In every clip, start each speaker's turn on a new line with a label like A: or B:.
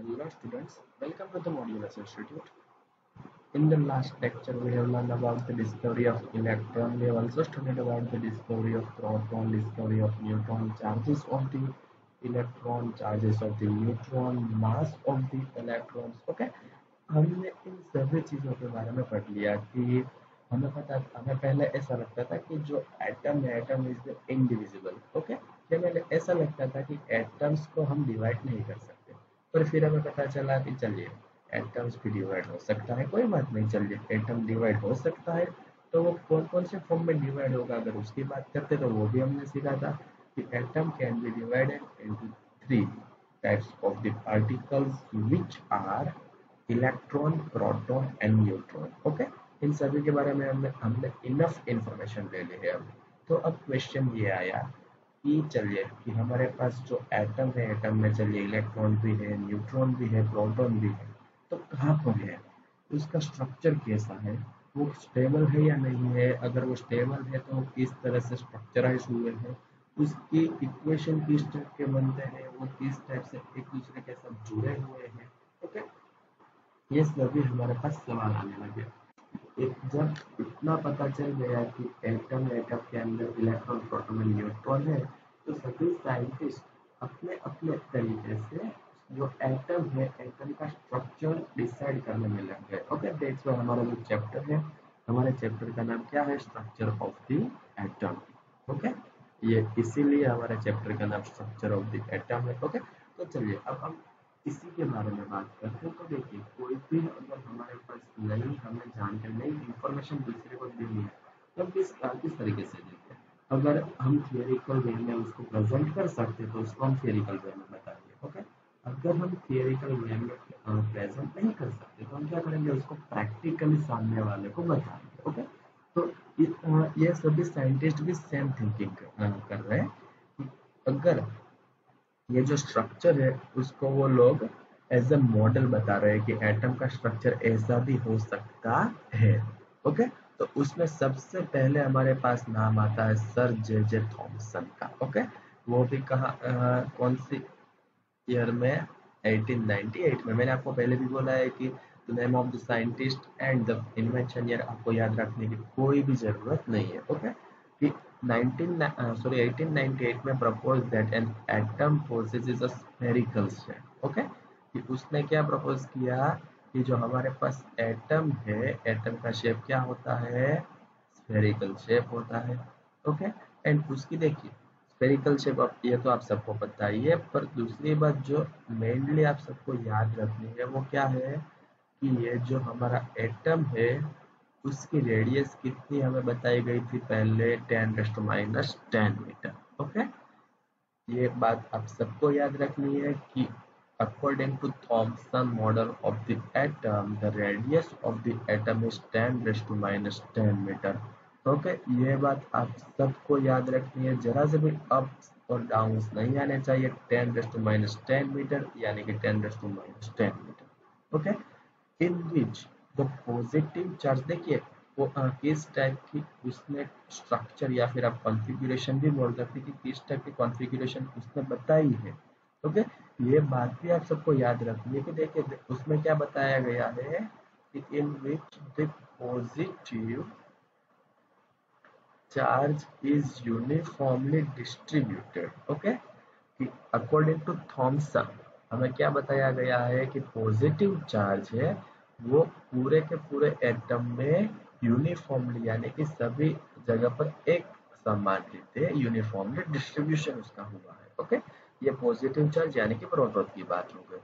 A: Hello students, welcome to the Modulus Institute. In the last lecture we have learned about the discovery of electron. We have also studied about the discovery of proton, discovery of neutron, charges of the electron, charges of the neutron, mass of the electrons. Okay, हमने इन सभी चीज़ों के बारे में पढ़ लिया कि हमें पहले ऐसा लगता था कि जो एटम इज इनडिविजिबल। ओके, पहले ऐसा लगता था कि एटम्स को हम डिवाइड नहीं कर सकते, पर फिर हमें पता चला कि चलिए एटम्स भी डिवाइड हो सकता है, कोई बात नहीं, चलिए एटम डिवाइड हो सकता है। तो वो कौन कौन से फॉर्म में डिवाइड होगा, अगर उसकी बात करते तो वो भी हमने सीखा था कि atom can be divided into three types of the particles which are electron, proton and neutron. Okay, इन सभी के बारे में हमने हमने इनफ इंफॉर्मेशन ले ली है अब। तो अब क्वेश्चन ये आया कि चलिए कि हमारे पास जो एटम है, एटम में चलिए इलेक्ट्रॉन भी है, न्यूट्रॉन भी है, प्रोटॉन भी है, तो कहाँ पर है, उसका स्ट्रक्चर कैसा है, वो स्टेबल है या नहीं है, अगर वो स्टेबल है तो किस तरह से स्ट्रक्चराइज हुए हैं, उसकी इक्वेशन किस टाइप के बनते हैं, वो किस टाइप से एक दूसरे के साथ जुड़े हुए हैं। ओके, ये सभी हमारे पास सवाल आने लगे। जब इतना पता चल गया कि एटम के अंदर इलेक्ट्रॉन, प्रोटॉन और न्यूट्रॉन है, तो सभी साइंटिस्ट अपने अपने तरीके से जो एटम है, एटम का स्ट्रक्चर डिसाइड करने में लग गए। ओके, दैट्स व्हाई हमारा जो चैप्टर है, हमारे चैप्टर का नाम क्या है, structure of the atom. Okay, ये इसीलिए हमारे चैप्टर का नाम स्ट्रक्चर ऑफ द एटम है। ओके, तो चलिए अब हम इसी के बारे में बात करते हैं। तो देखिए, कोई भी अगर हमारे पास नई हमें जानकारी, नई इंफॉर्मेशन दूसरे को देनी है, तो हम किस तरीके से देते हैं। अगर हम थियोरिकल वे में उसको प्रेजेंट कर सकते हैं तो उसको हम थियोरिकल वे में बताएंगे। ओके, अगर हम थियोरिकल वे में प्रेजेंट नहीं कर सकते तो हम क्या करेंगे, उसको प्रैक्टिकली सामने वाले को बताएंगे। ओके, तो ये सभी साइंटिस्ट भी सेम थिंकिंग कर रहे हैं कि अगर ये जो स्ट्रक्चर है उसको वो लोग एज अ मॉडल बता रहे हैं कि एटम का स्ट्रक्चर ऐसा भी हो सकता है। ओके, तो उसमें सबसे पहले हमारे पास नाम आता है सर जे जे थॉमसन का। ओके, वो भी कहा कौन सी ईयर में, 1898 में। मैंने आपको पहले भी बोला है कि the name of the scientist and the invention year आपको याद रखने की कोई भी जरूरत नहीं है। ओके, कि 1898 में propose that an atom possesses a spherical shape. Okay, कि उसने क्या प्रपोज किया कि जो हमारे पास एटम है, एटम का शेप क्या होता है, स्फेरिकल शेप होता है। ओके, एंड उसकी देखिए स्फेरिकल शेप, अब ये तो आप सबको पता ही है, पर दूसरी बात जो मेनली आप सबको याद रखनी है वो क्या है कि ये जो हमारा एटम है उसकी रेडियस कितनी हमें बताई गई थी पहले, 10⁻⁻10 मीटर। ओके, ये बात आप सबको याद रखनी है कि according to Thomson model of the atom, the radius of the atom is 10⁻⁻10 metre. Okay, ये बात आप सबको याद रखनी है, जरा से भी अप्स और डाउन्स नहीं आने चाहिए। 10⁻⁻10 मीटर यानी कि 10⁻⁻10 metre. Okay, in which the positive charge, देखिए वो किस टाइप की उसने स्ट्रक्चर या फिर आप कॉन्फ़िगरेशन भी बोल सकते कि किस टाइप की कॉन्फ़िगरेशन उसने बताई है। ओके, ये बात भी आप सबको याद रखनी है कि देखिए उसमें क्या बताया गया है कि in which the positive charge is uniformly distributed। Okay, कि अकॉर्डिंग टू थॉमसन हमें क्या बताया गया है कि पॉजिटिव चार्ज है वो पूरे के पूरे एटम में यूनिफॉर्मली यानी कि सभी जगह पर एक समान रीते यूनिफॉर्मली डिस्ट्रीब्यूशन उसका हुआ है। ओके, ये पॉजिटिव चार्ज यानी कि प्रोटॉन की बात हो गई।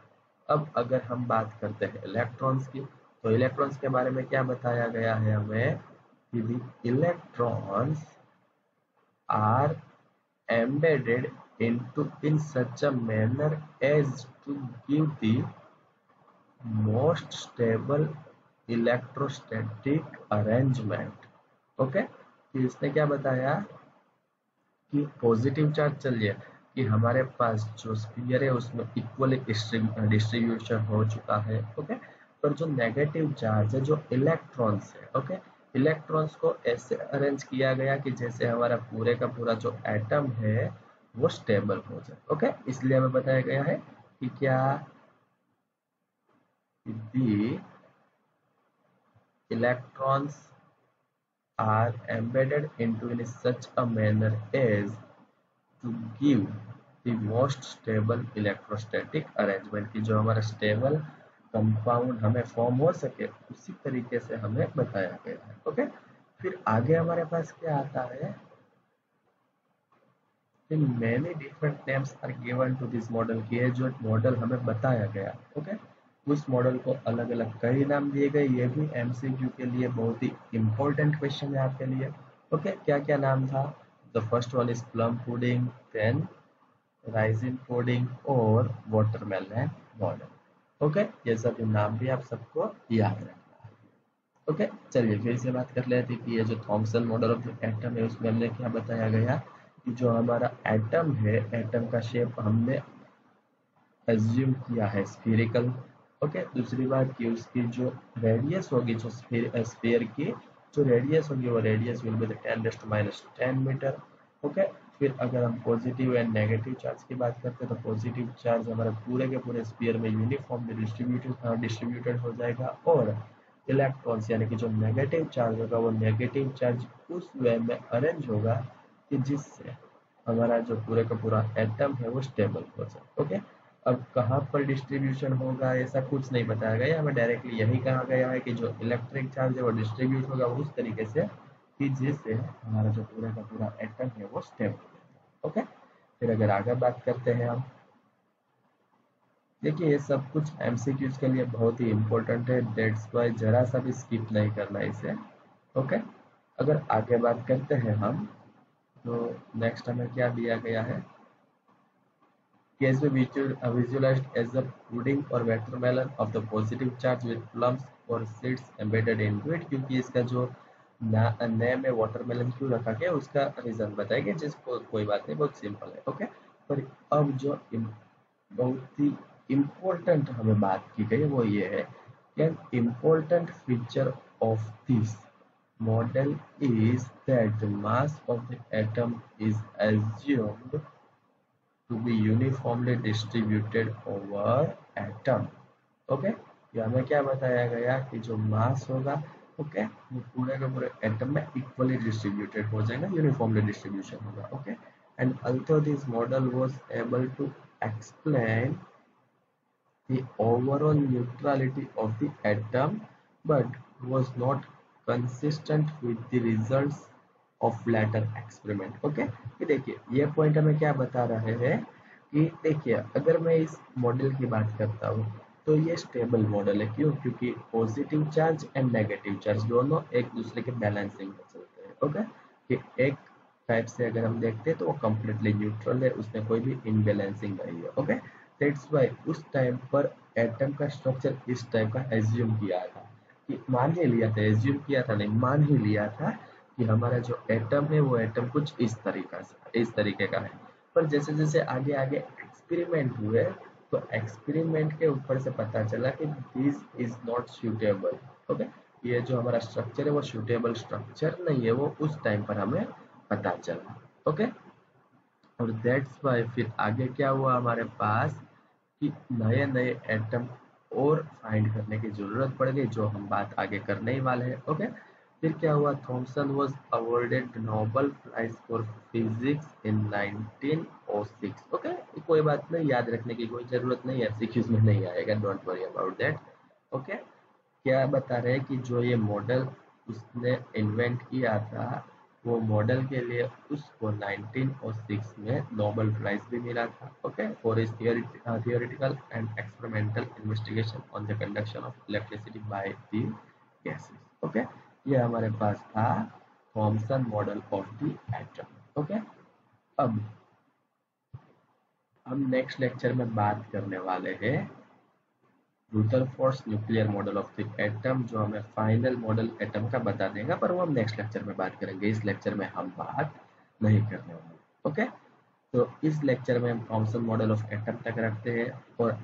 A: अब अगर हम बात करते हैं इलेक्ट्रॉन्स की, तो इलेक्ट्रॉन्स के बारे में क्या बताया गया है हमें कि the electrons are embedded into in such a manner as to give the most stable electrostatic arrangement। Okay, कि इसने क्या बताया कि पॉजिटिव चार्ज, चलिए कि हमारे पास जो स्फीयर है उसमें इक्वली डिस्ट्रीब्यूशन हो चुका है। ओके, पर जो नेगेटिव चार्ज है, जो इलेक्ट्रॉन्स है, ओके, इलेक्ट्रॉन्स को ऐसे अरेंज किया गया कि जैसे हमारा पूरे का पूरा जो एटम है वो स्टेबल हो जाए। ओके, इसलिए हमें बताया गया है कि क्या the electrons are embedded into in such a manner as to give the most stable electrostatic arrangement, की जो हमारा स्टेबल कंपाउंड हमें फॉर्म हो सके उसी तरीके से हमें बताया गया है। ओके, फिर आगे हमारे पास क्या आता है, many different names are given to this model, की है जो मॉडल हमें बताया गया। ओके, उस मॉडल को अलग अलग कई नाम दिए गए, ये भी एमसीक्यू के लिए बहुत ही इंपॉर्टेंट क्वेश्चन है आपके लिए। ओके, क्या क्या नाम था? The first one is plum pudding, then raisin pudding और वाटरमेलन मॉडल। ओके, ये सभी नाम भी आप सबको याद रखना है। ओके, चलिए फिर से बात कर लेते हैं कि ये जो Thompson model of the atom है उसमें हमने क्या बताया गया कि जो हमारा एटम है, एटम का शेप हमने एज्यूम किया है स्फीरिकल। ओके, दूसरी बात कि उसकी जो रेडियस होगी, जो स्फीयर की जो रेडियस होगी वो radius will be the 10⁻10 metre. Okay, फिर अगर हम पॉजिटिव एंड नेगेटिव चार्ज की बात करते हैं तो पॉजिटिव चार्ज हमारे पूरे के पूरे स्फीयर में यूनिफॉर्मली डिस्ट्रीब्यूटेड हो जाएगा, और इलेक्ट्रॉन्स यानी कि जो नेगेटिव चार्ज होगा वो नेगेटिव चार्ज उस वे में अरेंज होगा कि जिससे हमारा जो पूरे का पूरा एटम है वो स्टेबल हो जाए। ओके, अब कहाँ पर डिस्ट्रीब्यूशन होगा ऐसा कुछ नहीं बताया गया, हमें डायरेक्टली यही कहा गया है कि जो इलेक्ट्रिक चार्ज है वो डिस्ट्रीब्यूट होगा उस तरीके से कि जिससे हमारा जो पूरा का पूरा एटम है वो स्टेबल हो। ओके, फिर अगर आगे बात करते हैं हम, देखिए ये सब कुछ एमसीक्यूज के लिए बहुत ही इंपॉर्टेंट है, डेट्स वाई जरा सा भी स्किप नहीं करना इसे। ओके, अगर आगे बात करते हैं हम तो नेक्स्ट हमें क्या दिया गया है, case be visualized as a pudding or watermelon of the positive charge with plums or seeds embedded into it, क्योंकि इसका जो नेम है वाटरमेलन क्यों रखा गया उसका रीजन बताएंगे, जिसको कोई बात नहीं, बहुत सिंपल है। ओके, पर अब जो बहुत ही इम्पोर्टेंट हमें बात की गई वो ये है कि important feature of this model is that the mass of the atom is assumed to be uniformly distributed over atom। Okay, ये हमें क्या बताया गया कि जो मास होगा ओके वो पूरे के पूरे एटम में इक्वली डिस्ट्रीब्यूटेड हो जाएगा, यूनिफॉर्मली डिस्ट्रीब्यूशन होगा। Okay, and although this model was able to explain the overall neutrality of the atom but was not consistent with the results of later experiment। Okay, कि देखिए ये point हमें क्या बता रहे हैं कि देखिए अगर मैं इस मॉडल की बात करता हूँ तो ये स्टेबल मॉडल है, क्यों? क्योंकि positive charge and negative charge दोनों एक दूसरे के बैलेंसिंग में चलते हैं। ओके, कि एक टाइप से अगर हम देखते हैं तो वो कम्प्लीटली न्यूट्रल है, उसमें कोई भी इनबैलेंसिंग नहीं है। ओके, दैट्स वाई उस टाइम पर एटम का स्ट्रक्चर इस टाइप का एज्यूम किया था, कि मान ही लिया था, एज्यूम किया था नहीं, मान ही लिया था कि हमारा जो एटम है वो एटम कुछ इस तरीके का है। पर जैसे जैसे आगे आगे एक्सपेरिमेंट हुए तो एक्सपेरिमेंट के ऊपर से पता चला कि this is not suitable. Okay, ये जो हमारा स्ट्रक्चर है वो सूटेबल स्ट्रक्चर नहीं है, वो उस टाइम पर हमें पता चला। ओके, और दैट्स वाई फिर आगे क्या हुआ हमारे पास कि नए नए एटम और फाइंड करने की जरूरत पड़ गई, जो हम बात आगे करने ही वाले हैं। ओके, फिर क्या हुआ, Thomson was awarded Nobel prize for physics in 1906। Okay, कोई बात नहीं, याद रखने की कोई जरूरत नहीं है, एमसीक्यूज में नहीं आएगा, don't worry about that. Okay, क्या बता रहे हैं कि जो ये मॉडल उसने इन्वेंट किया था वो मॉडल के लिए उसको 1906 में नोबेल प्राइज भी मिला था। Okay, for his theoretical and experimental investigation on the conduction of electricity by the gases. Okay, ये हमारे पास था Thompson model of the atom. Okay, अब हम नेक्स्ट लेक्चर में बात करने वाले हैं Rutherford nuclear model of the atom, जो हमें फाइनल मॉडल एटम का बता देगा, पर वो हम नेक्स्ट लेक्चर में बात करेंगे, इस लेक्चर में हम बात नहीं करने वाले। ओके, तो इस लेक्चर में हम थॉमसन मॉडल ऑफ एटम तक रखते हैं, और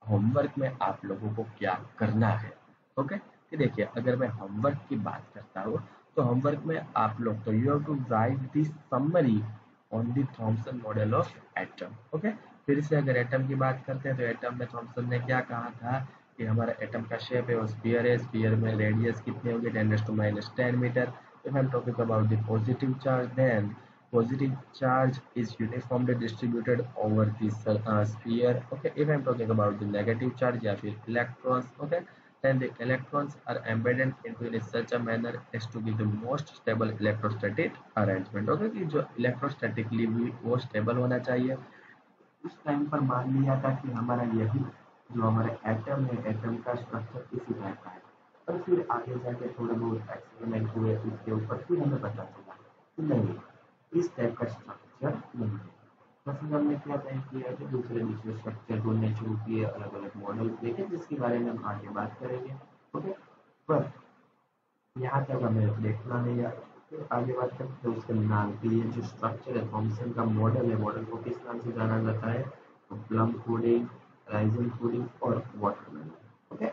A: होमवर्क में आप लोगों को क्या करना है। ओके, कि देखिए अगर मैं होमवर्क की बात करता हूँ तो होमवर्क में आप लोग तो you have to write this summary on the Thomson model of atom. Okay, फिर से अगर एटम की बात करते हैं तो एटम में थॉमसन ने क्या कहा था कि हमारा एटम का शेप है वो स्फीयर है, स्फीयर में रेडियस कितनी होगी 10⁻⁻10 metre. If I am talking about the positive charge, then positive charge is uniformly distributed over the sphere. Okay, if I'm talking about the negative charge या फिर electrons, okay, then the electrons are embedded into in such a manner as to be the most stable electrostatic arrangement. Okay, कि जो electrostatically भी वो stable होना चाहिए। उस time पर मान लिया था कि हमारा यही जो हमारा एटम है, एटम का स्ट्रक्चर इसी टाइप का है। पर फिर आगे जाके थोड़े बहुत एक्सपेरिमेंट हुए इसके ऊपर, फिर हमें पता चला कि नहीं, इस टाइप का स्ट्रक्चर नहीं है। तो फिर हमने क्या तय किया कि दूसरे दूसरे स्ट्रक्चर ढूंढने शुरू किए, अलग अलग मॉडल देखे जिसके बारे में हम आगे बात करेंगे। ओके, पर यहाँ तक हमें देखना है या फिर आगे बात करते हैं उसके नाम के लिए जो स्ट्रक्चर है, थॉमसन का मॉडल है, मॉडल को किस नाम से जाना जाता है, तो प्लम कोडिंग, राइजन कोडिंग और वाटरमेलन। ओके,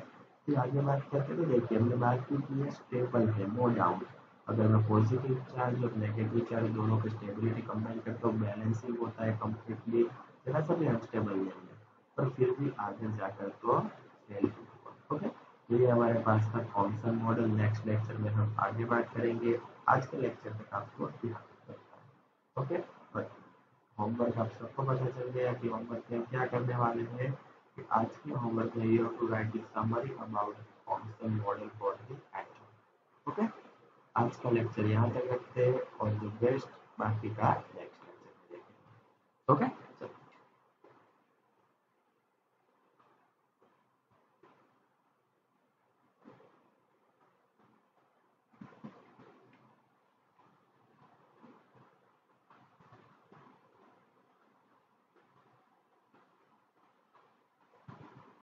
A: फिर आगे बात करते हैं तो देखिए हमने बात की कि ये स्टेबल है, नो डाउट। अगर मैं पॉजिटिव चार्ज और नेगेटिव चार्ज दोनों की स्टेबिलिटी कंबाइन करता हूँ, बैलेंसिंग होता है कम्प्लीटली, जरा सा भी अनस्टेबल नहीं है, पर फिर भी आगे जाकर तो हेल्प होगा। ओके, ये हमारे पास था थॉमसन मॉडल। नेक्स्ट लेक्चर में हम आगे बात करेंगे। आज के लेक्चर तक आपको ध्यान रखना है। ओके, बस होमवर्क आप सबको पता चल गया कि होमवर्क में क्या करने वाले हैं। कि आज के होमवर्क में you have to write the summary about Thomson model for the atom. Okay, आज का लेक्चर यहाँ तक रखते हैं और जो बेस्ट बाकी का नेक्स्ट लेक्चर में देखेंगे। ओके।